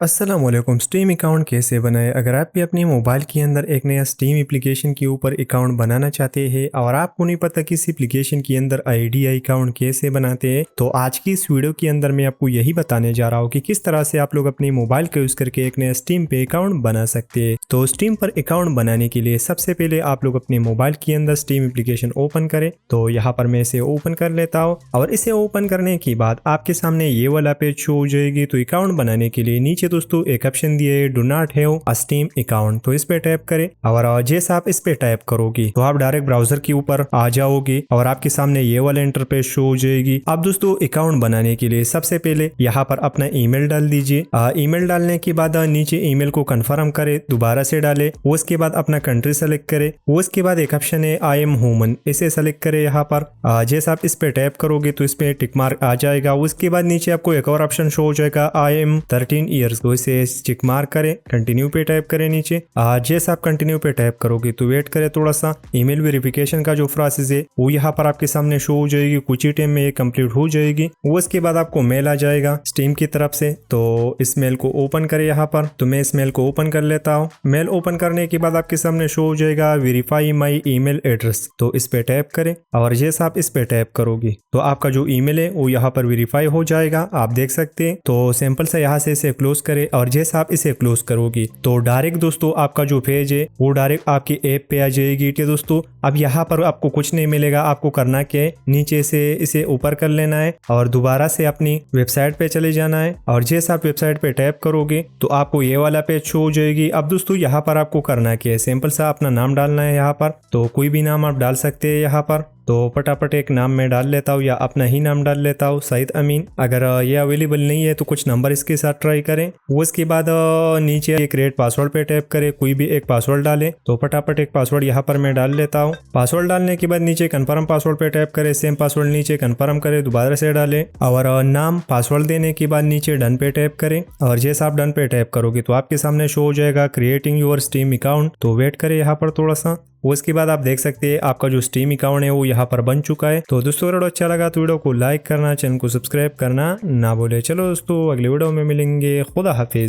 अस्सलामुअलैकुम। Steam account कैसे बनाएं? अगर आप भी अपने मोबाइल के अंदर एक नया स्टीम एप्लीकेशन के ऊपर अकाउंट बनाना चाहते हैं और आपको नहीं पता कि इस एप्लीकेशन के अंदर आईडी अकाउंट कैसे बनाते हैं, तो आज की इस वीडियो के अंदर मैं आपको यही बताने जा रहा हूँ कि किस तरह से आप लोग अपने मोबाइल का यूज करके एक नया स्टीम पे अकाउंट बना सकते हैं। तो स्टीम पर अकाउंट बनाने के लिए सबसे पहले आप लोग अपने मोबाइल के अंदर स्टीम एप्लीकेशन ओपन करें। तो यहाँ पर मैं इसे ओपन कर लेता हूँ और इसे ओपन करने के बाद आपके सामने ये वाला पेज शो हो जाएगी। तो अकाउंट बनाने के लिए नीचे दोस्तों एक ऑप्शन दिया है, do not have a steam account. तो इस पे टैप करें और जैसे आप इस पे टैप करोगे तो आप डायरेक्ट ब्राउजर के ऊपर आ जाओगे और आपके सामने ये वाला इंटरफेस शो हो जाएगी। अब दोस्तों अकाउंट बनाने के लिए सबसे पहले यहाँ पर अपना ईमेल डाल दीजिए। ईमेल डालने के बाद नीचे ईमेल को कंफर्म करे, दोबारा से डाले। उसके बाद अपना कंट्री सेलेक्ट करे। उसके बाद एक ऑप्शन है आई एम ह्यूमन, इसे सेलेक्ट करे। यहाँ पर जैसे आप इस पे टैप करोगे तो इस पे टिक मार्क आ जाएगा। उसके बाद नीचे आपको एक और ऑप्शन शो हो जाएगा आई एम 13 ईयर्स, तो इसे टिक मार्क करें, कंटिन्यू पे टैप करें नीचे। जैसे आप कंटिन्यू पे टैप करोगे तो वेट करें थोड़ा सा। ईमेल वेरिफिकेशन का जो प्रोसेस है वो यहाँ पर आपके सामने शो हो जाएगी, कुछ ही टाइम में ये कंप्लीट हो जाएगी। उसके बाद आपको मेल आ जाएगा स्टीम की तरफ से, तो इस मेल को ओपन करें यहाँ पर। तो मैं इस मेल को ओपन कर लेता हूँ। मेल ओपन करने के बाद आपके सामने शो हो जाएगा वेरीफाई माई ईमेल एड्रेस, तो इस पे टैप करें और जैसे आप इस पे टैप करोगे तो आपका जो ईमेल है वो यहाँ पर वेरीफाई हो जाएगा, आप देख सकते हैं। तो सिंपल से यहाँ से इसे क्लोज करें और जैसे आप इसे क्लोज करोगे तो डायरेक्ट दोस्तों आपका जो पेज है वो डायरेक्ट आपकी ऐप पे आ जाएगी। ठीक है दोस्तों, अब यहाँ पर आपको कुछ नहीं मिलेगा। आपको करना क्या है, नीचे से इसे ऊपर कर लेना है और दोबारा से अपनी वेबसाइट पे चले जाना है और जैसे आप वेबसाइट पे टैप करोगे तो आपको ये वाला पेज शो हो जाएगी। अब दोस्तों यहाँ पर आपको करना क्या है, सिंपल सा अपना नाम डालना है। यहाँ पर तो कोई भी नाम आप डाल सकते हैं। यहाँ पर तो फटाफट एक नाम मैं डाल लेता हूँ या अपना ही नाम डाल लेता हूँ, सईद अमीन। अगर ये अवेलेबल नहीं है तो कुछ नंबर इसके साथ ट्राई करें। उसके बाद नीचे क्रिएट पासवर्ड पे टैप करें, कोई भी एक पासवर्ड डालें। तो फटाफट एक पासवर्ड यहाँ पर मैं डाल लेता हूँ। पासवर्ड डालने के बाद नीचे कन्फर्म पासवर्ड पे टैप करें, सेम पासवर्ड नीचे कन्फर्म करें, दोबारा से डालें और नाम पासवर्ड देने के बाद नीचे डन पे टैप करें और जैसे आप डन पे टैप करोगे तो आपके सामने शो हो जाएगा क्रिएटिंग योर स्टीम अकाउंट। तो वेट करें यहाँ पर थोड़ा सा। उसके बाद आप देख सकते हैं आपका जो स्टीम अकाउंट है वो यहाँ पर बन चुका है। तो दोस्तों वीडियो अच्छा लगा तो वीडियो को लाइक करना, चैनल को सब्सक्राइब करना ना भूले। चलो दोस्तों अगले वीडियो में मिलेंगे, खुदा हाफिज।